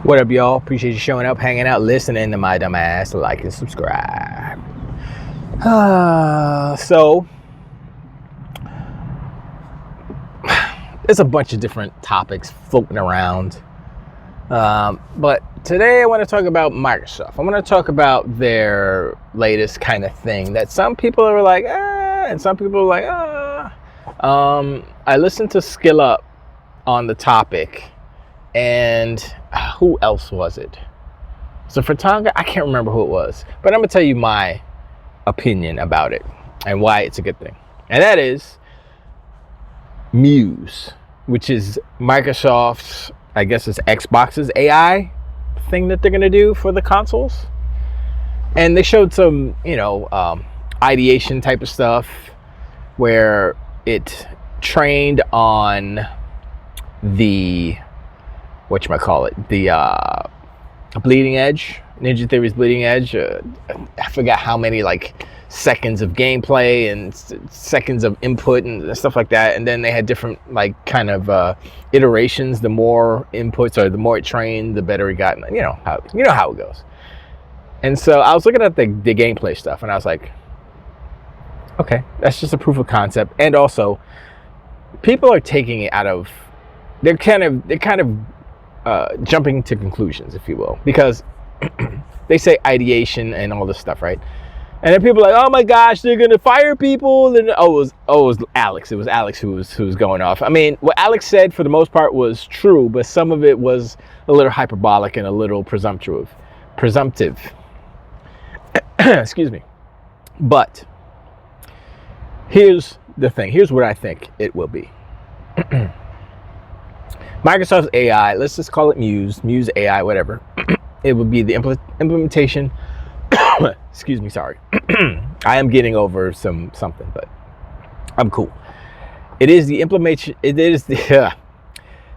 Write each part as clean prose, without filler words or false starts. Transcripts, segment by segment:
What up, y'all? Appreciate you showing up, hanging out, listening to my dumb ass. Like and subscribe. So, there's a bunch of different topics floating around. But today I want to talk about Microsoft. I want to talk about their latest kind of thing that some people are like, and some people are like, I listened to Skill Up on the topic, and who else was it? So for Tonga, I can't remember who it was, but I'm gonna tell you my opinion about it and why it's a good thing. And that is Muse, which is Microsoft's, I guess it's Xbox's AI thing that they're gonna do for the consoles. And they showed some, ideation type of stuff where it trained on the Bleeding Edge, Ninja Theory's Bleeding Edge. I forgot how many seconds of gameplay and seconds of input and stuff like that. And then they had different iterations. The more inputs or the more it trained, the better it got. You know how it goes. And so I was looking at the gameplay stuff, and I was like, okay, that's just a proof of concept. And also, people are taking it out of. They're kind of jumping to conclusions, if you will, because they say ideation and all this stuff, right? And then people are like, oh my gosh, they're gonna fire people. And it was Alex. It was Alex who was going off. I mean, what Alex said for the most part was true, but some of it was a little hyperbolic and a little presumptive. Excuse me. But here's the thing. Here's what I think it will be. Microsoft's AI, let's just call it Muse AI, whatever. It would be the implementation. Excuse me, sorry. I am getting over something, but I'm cool. It is the implementation. It is the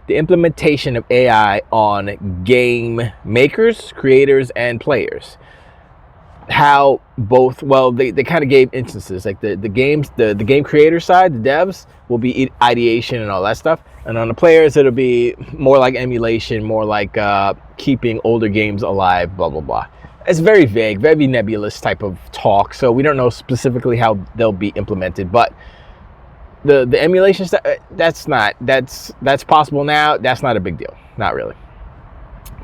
implementation of AI on game makers, creators, and players. How both? Well, they kind of gave instances like the game creator side, the devs will be ideation and all that stuff, and on the players it'll be more like emulation, more like keeping older games alive, blah blah blah. It's very vague, very nebulous type of talk, so we don't know specifically how they'll be implemented. But the emulation stuff, that's possible now. That's not a big deal, not really.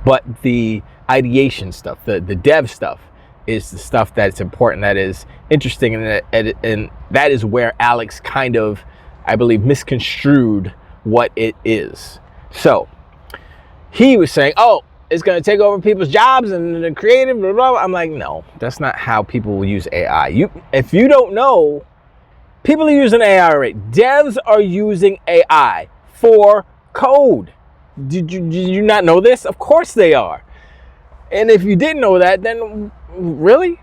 But the ideation stuff, the dev stuff, is the stuff that's important, that is interesting, and that is where Alex kind of, I believe, misconstrued what it is. So he was saying, oh, it's going to take over people's jobs and the creative, blah, blah, blah. I'm like, no, that's not how people will use AI. If you don't know, people are using AI already. Devs are using AI for code. Did you not know this? Of course they are. And if you didn't know that, then really?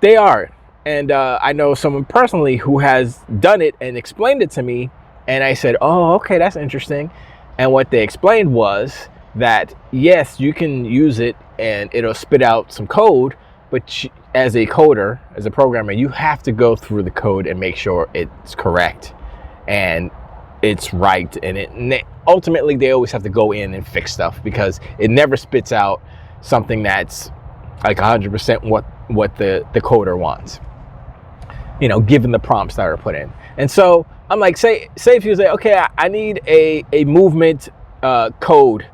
They are. And I know someone personally who has done it and explained it to me. And I said, oh, okay, that's interesting. And what they explained was that, yes, you can use it and it'll spit out some code. But as a coder, as a programmer, you have to go through the code and make sure it's correct and it's right. And ultimately, they always have to go in and fix stuff because it never spits out something that's like 100% what the coder wants, given the prompts that are put in. And so I'm like, say if you say, okay, I need a movement code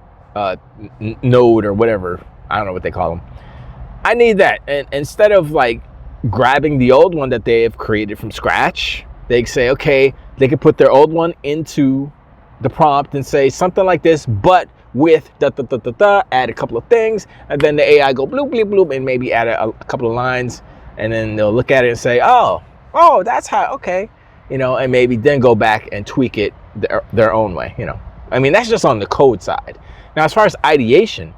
node or whatever, I don't know what they call them. I need that. And instead of grabbing the old one that they have created from scratch, they say, okay, they could put their old one into the prompt and say something like this, but with add a couple of things, and then the AI go bloop bloop bloop and maybe add a couple of lines, and then they'll look at it and say, oh, that's how, okay, and maybe then go back and tweak it their own way. I mean, that's just on the code side. Now, as far as ideation,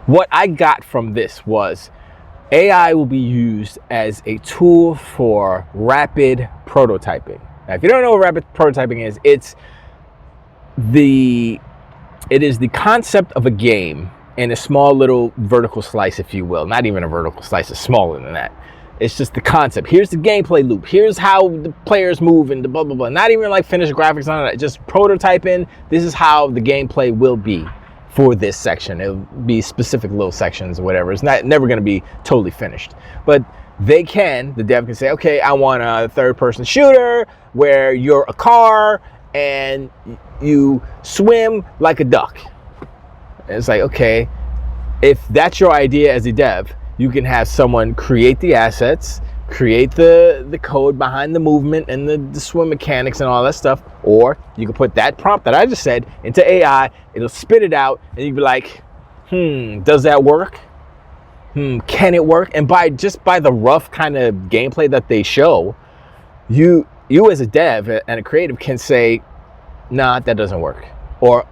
what I got from this was AI will be used as a tool for rapid prototyping. Now, if you don't know what rapid prototyping is, it is the concept of a game in a small little vertical slice, if you will. Not even a vertical slice, it's smaller than that. It's just the concept. Here's the gameplay loop. Here's how the players move and the blah, blah, blah. Not even finished graphics on it. Just prototyping. This is how the gameplay will be for this section. It'll be specific little sections or whatever. It's never going to be totally finished. But the dev can say, okay, I want a third-person shooter where you're a car and you swim like a duck. And it's like, okay, if that's your idea as a dev, you can have someone create the assets, create the code behind the movement and the swim mechanics and all that stuff, or you can put that prompt that I just said into AI, it'll spit it out, and you'd be like, does that work? Can it work? And by the rough kind of gameplay that they show, you as a dev and a creative can say, nah, that doesn't work, or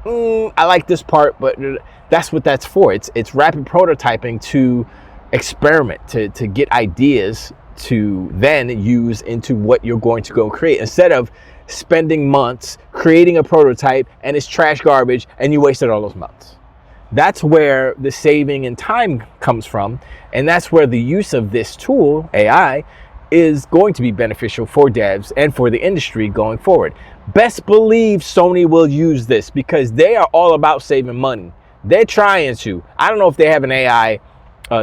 I like this part, but that's what that's for. It's rapid prototyping to experiment, to get ideas to then use into what you're going to go create, instead of spending months creating a prototype and it's trash garbage and you wasted all those months. That's where the saving in time comes from, and that's where the use of this tool, AI, is going to be beneficial for devs and for the industry going forward. Best believe Sony will use this because they are all about saving money. They're trying to. I don't know if they have an AI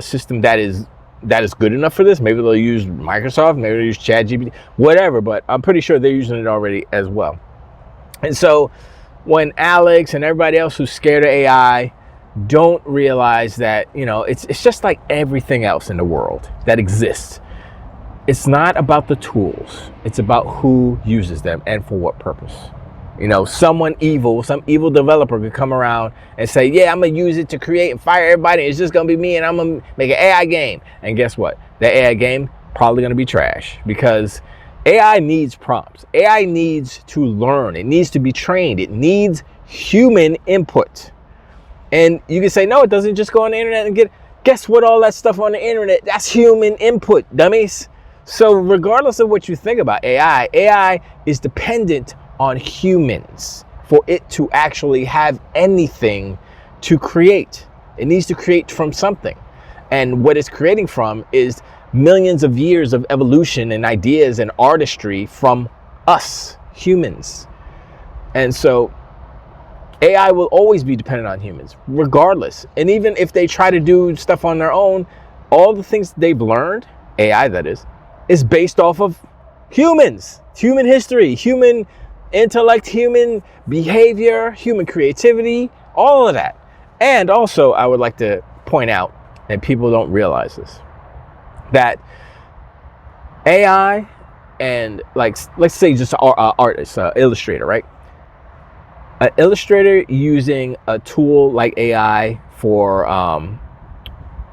system that is good enough for this. Maybe they'll use Microsoft, maybe they'll use ChatGPT, whatever, but I'm pretty sure they're using it already as well. And so when Alex and everybody else who's scared of AI don't realize that, it's just like everything else in the world that exists. It's not about the tools. It's about who uses them and for what purpose. Some evil developer could come around and say, yeah, I'm going to use it to create and fire everybody. It's just going to be me and I'm going to make an AI game. And guess what? That AI game probably going to be trash because AI needs prompts. AI needs to learn. It needs to be trained. It needs human input. And you can say, no, it doesn't just go on the internet and guess what? All that stuff on the internet, that's human input, dummies. So regardless of what you think about AI is dependent on humans for it to actually have anything to create. It needs to create from something. And what it's creating from is millions of years of evolution and ideas and artistry from us, humans. And so AI will always be dependent on humans, regardless. And even if they try to do stuff on their own, all the things they've learned, AI that is based off of humans, human history, human intellect, human behavior, human creativity, all of that. And also, I would like to point out, and people don't realize this, that AI and let's say just an artist, illustrator, right? An illustrator using a tool like AI for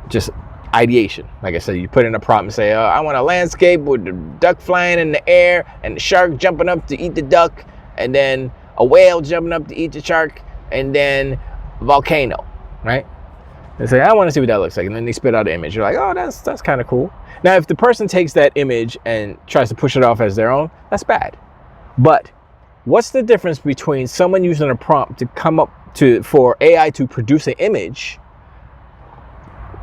just ideation. Like I said, you put in a prompt and say, I want a landscape with the duck flying in the air and the shark jumping up to eat the duck, and then a whale jumping up to eat the shark, and then a volcano, right? They say, I want to see what that looks like. And then they spit out an image. You're like, oh, that's kind of cool. Now, if the person takes that image and tries to push it off as their own, that's bad. But what's the difference between someone using a prompt to come up for AI to produce an image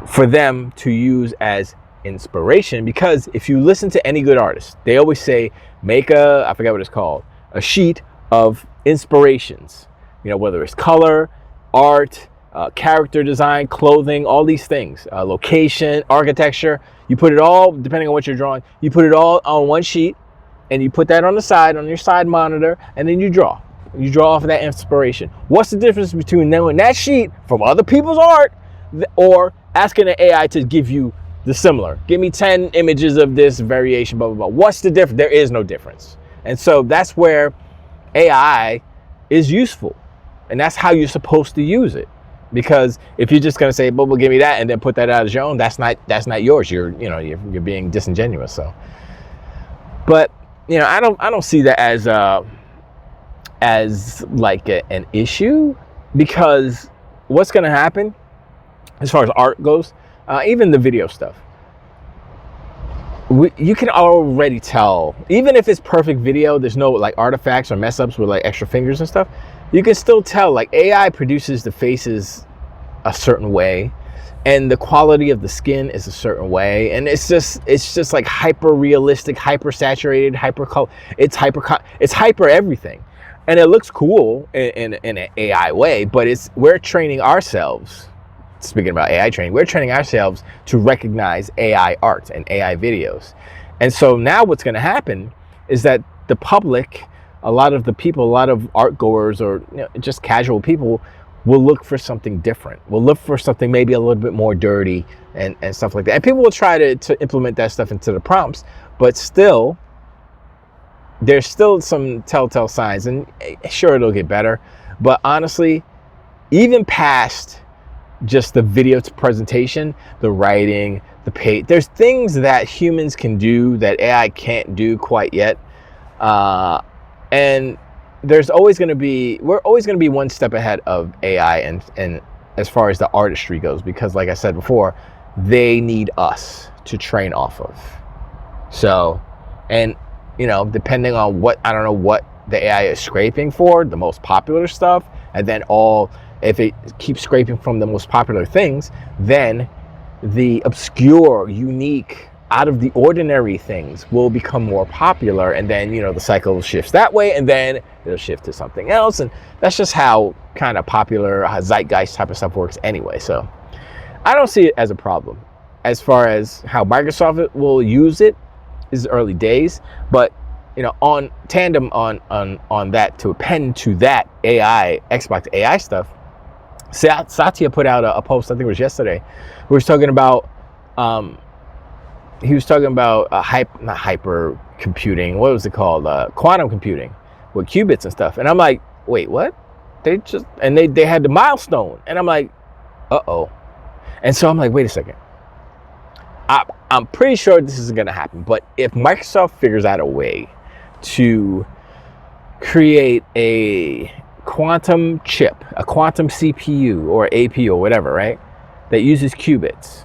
for them to use as inspiration? Because if you listen to any good artist, they always say, make I forget what it's called, a sheet of inspirations, whether it's color, art, character design, clothing, all these things, location, architecture. You put it all, depending on what you're drawing, you put it all on one sheet and you put that on the side, on your side monitor, and then you draw. You draw off of that inspiration. What's the difference between knowing that sheet from other people's art or asking an AI to give you the similar? Give me 10 images of this variation, blah, blah, blah. What's the difference? There is no difference. And so that's where AI is useful. And that's how you're supposed to use it. Because if you're just going to say, well, give me that and then put that out as your own, that's not yours. You're being disingenuous. So, but, I don't see that as like an issue, because what's going to happen as far as art goes, even the video stuff, you can already tell, even if it's perfect video, there's no like artifacts or mess ups with like extra fingers and stuff, you can still tell like AI produces the faces a certain way and the quality of the skin is a certain way, and it's just like hyper realistic, hyper saturated, hyper color, it's hyper everything. and it looks cool in an AI way, but we're training ourselves. Speaking about AI training, we're training ourselves to recognize AI art and AI videos. And so now what's going to happen is that the public, a lot of the people, a lot of art goers, or just casual people, will look for something different. We'll look for something maybe a little bit more dirty and stuff like that. And people will try to implement that stuff into the prompts, but still, there's still some telltale signs. And sure, it'll get better. But honestly, even past just the video presentation, the writing, the page, there's things that humans can do that AI can't do quite yet. And we're always going to be one step ahead of AI and as far as the artistry goes, because like I said before, they need us to train off of. So, and depending on I don't know what the AI is scraping for, the most popular stuff, and then if it keeps scraping from the most popular things, then the obscure, unique, out of the ordinary things will become more popular, and then the cycle shifts that way, and then it'll shift to something else. And that's just how kind of popular zeitgeist type of stuff works anyway. So I don't see it as a problem. As far as how Microsoft will use it, is early days, but on tandem on that, to append to that AI, Xbox AI stuff, Satya put out a post, I think it was yesterday, where he was talking about not hyper computing, what was it called, quantum computing with qubits and stuff. And I'm like, wait, what? They had the milestone, and I'm like, uh-oh. And so I'm like, wait a second, I'm pretty sure this isn't going to happen, but if Microsoft figures out a way to create a quantum chip, a quantum CPU or AP or whatever, right, that uses qubits,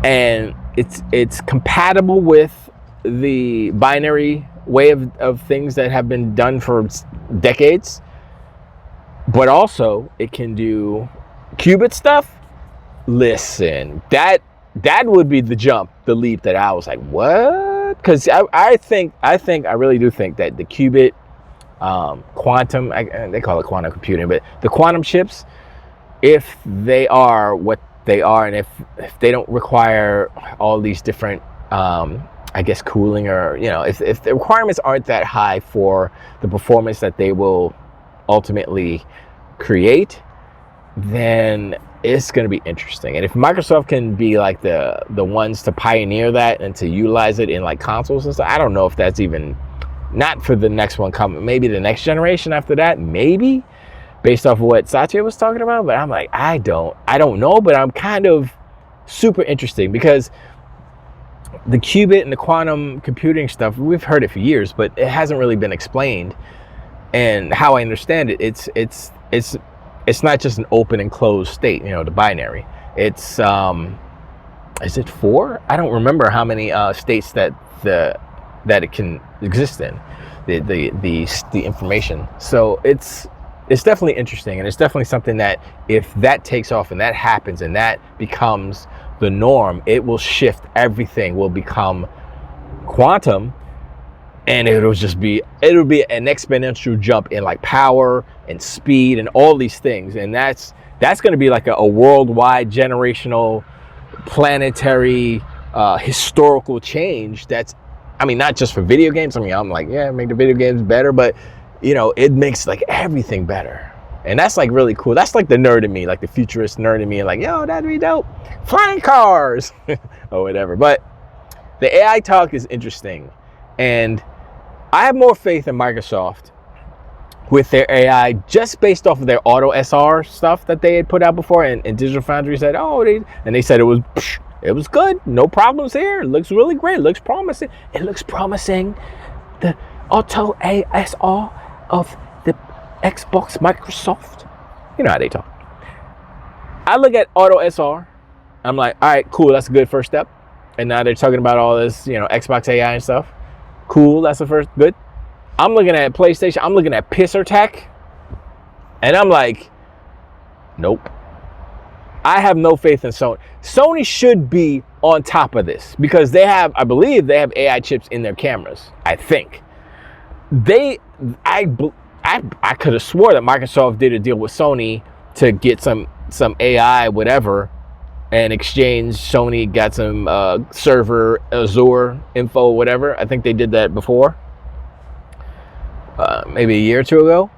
and it's compatible with the binary way of things that have been done for decades, but also it can do qubit stuff. Listen, that would be the leap that I was like, what? Because I really do think that the qubit, quantum, they call it quantum computing, but the quantum chips, if they are what they are, and if they don't require all these different, I guess, cooling, or if the requirements aren't that high for the performance that they will ultimately create, then it's going to be interesting. And if Microsoft can be like the ones to pioneer that and to utilize it in like consoles and stuff, I don't know if that's even, not for the next one coming, maybe the next generation after that, maybe, based off of what Satya was talking about. But I'm like, I don't know, but I'm kind of super interesting, because the qubit and the quantum computing stuff, we've heard it for years, but it hasn't really been explained. And how I understand it, it's not just an open and closed state, the binary. It's is it 4? I don't remember how many states that it can exist in, the information. So it's definitely interesting, and it's definitely something that if that takes off and that happens and that becomes the norm, it will shift everything, will become quantum. And it'll be an exponential jump in like power and speed and all these things. And that's going to be like a worldwide, generational, planetary, historical change. That's, not just for video games. I'm like, yeah, make the video games better, but it makes like everything better. And that's like really cool. That's like the nerd in me, like the futurist nerd in me, like, yo, that'd be dope. Flying cars or whatever. But the AI talk is interesting. And I have more faith in Microsoft with their AI, just based off of their Auto SR stuff that they had put out before, and Digital Foundry said, they said it was good, no problems here. It looks really great. It looks promising. The Auto ASR of the Xbox Microsoft. You know how they talk. I look at Auto SR. I'm like, all right, cool. That's a good first step. And now they're talking about all this, Xbox AI and stuff. Cool, that's the first, good. I'm looking at PlayStation, I'm looking at Pisser Tech, and I'm like, nope. I have no faith in Sony. Sony should be on top of this, because I believe they have AI chips in their cameras, I think. I could have swore that Microsoft did a deal with Sony to get some AI whatever, and exchange. Sony got some server Azure info whatever. I think they did that before, maybe a year or two ago.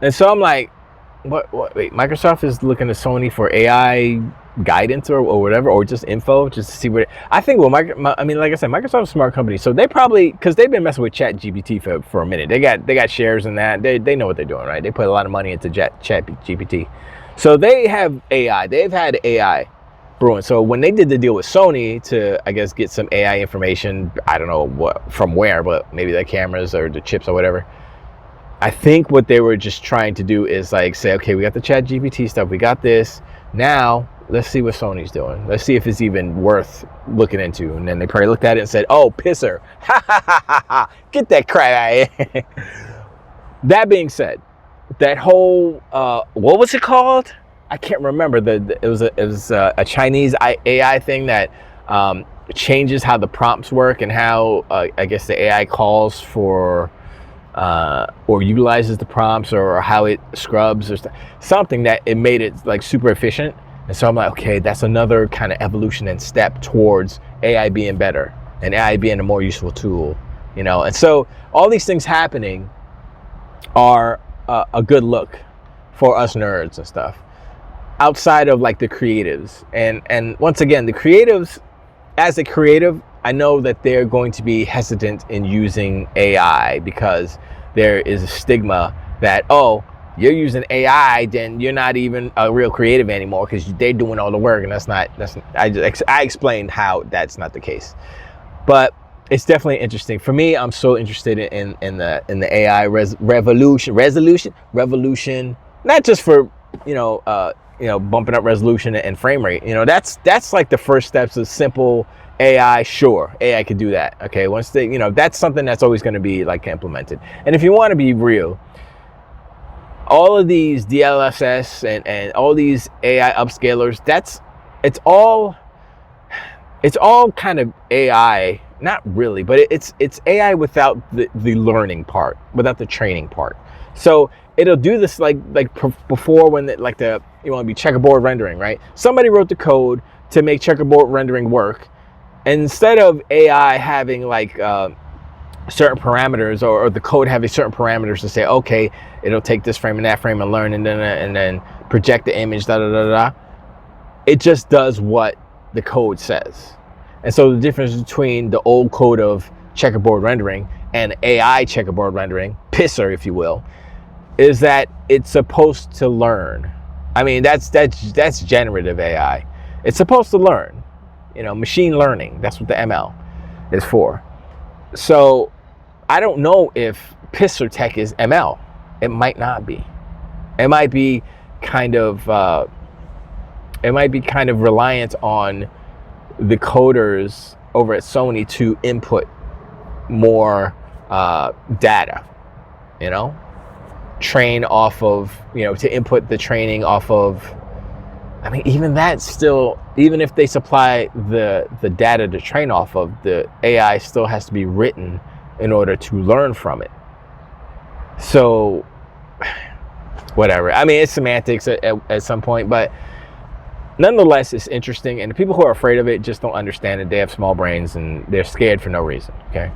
And so I'm like, what? Wait, Microsoft is looking to Sony for AI guidance or whatever, or just info, just to see what I think. Well, I mean, like I said, Microsoft's a smart company, so they probably, because they've been messing with Chat GPT for a minute. They got shares in that. They know what they're doing, right? They put a lot of money into Chat GPT, so they have AI. They've had AI brewing. So when they did the deal with Sony to, I guess, get some AI information, I don't know what from where, but maybe the cameras or the chips or whatever. I think what they were just trying to do is like say, okay, we got the Chat GPT stuff, we got this. Now let's see what Sony's doing. Let's see if it's even worth looking into. And then they probably looked at it and said, "Oh, pisser, ha ha ha ha ha, get that crap out of here." That being said, that whole what was it called? I can't remember. It was a Chinese AI thing that changes how the prompts work and how I guess the AI calls for or utilizes the prompts, or how it scrubs or something, that it made it like super efficient. And so I'm like, okay, that's another kind of evolution and step towards AI being better and AI being a more useful tool, you know. And so all these things happening are a good look for us nerds and stuff, outside of like the creatives. And once again, the creatives, as a creative, I know that they're going to be hesitant in using AI because there is a stigma that, oh, you're using AI, then you're not even a real creative anymore because they're doing all the work, and I explained how that's not the case. But it's definitely interesting. For me, I'm so interested in the AI revolution, not just for bumping up resolution and frame rate. You know, that's like the first steps of simple AI. Sure, AI could do that. Okay, once they, that's something that's always going to be like implemented. And if you want to be real, all of these DLSS and all these AI upscalers, it's all kind of AI, not really, but it's AI without the learning part, without the training part. So it'll do this like before, when you want to be checkerboard rendering, right? Somebody wrote the code to make checkerboard rendering work, and instead of AI having like certain parameters, or the code having certain parameters to say, okay, it'll take this frame and that frame and learn and then project the image, it just does what the code says. And so the difference between the old code of checkerboard rendering and AI checkerboard rendering, pisser if you will, is that it's supposed to learn. I mean, that's generative AI. It's supposed to learn, machine learning. That's what the ML is for. So I don't know if pisser tech is ML. It might not be. It might be kind of reliant on the coders over at Sony to input more data, train off of, to input the training off of. I mean, even that still, even if they supply the data to train off of, the AI still has to be written in order to learn from it. So whatever. I mean, it's semantics at some point, but nonetheless, it's interesting. And the people who are afraid of it just don't understand it. They have small brains and they're scared for no reason. Okay.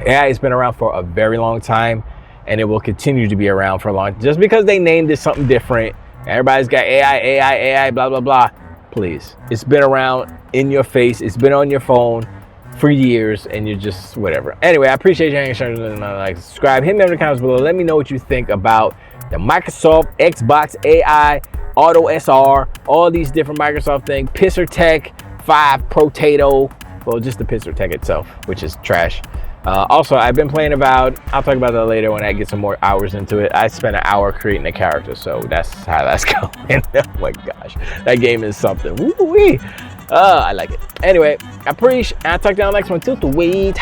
AI has been around for a very long time, and it will continue to be around for a long time. Just because they named it something different, everybody's got AI, blah, blah, blah. Please. It's been around in your face. It's been on your phone for years, and you're just whatever. Anyway, I appreciate you hanging out. Subscribe. Hit me in the comments below. Let me know what you think about the Microsoft Xbox AI, Auto SR, all these different Microsoft things, Pisser Tech 5 Protato. Well, just the Pisser Tech itself, which is trash. Also, I've been playing I'll talk about that later when I get some more hours into it. I spent an hour creating a character, so that's how that's going. Oh my gosh, that game is something. Woo-wee. I like it. Anyway, I'll talk to you on the next one. Till the wait.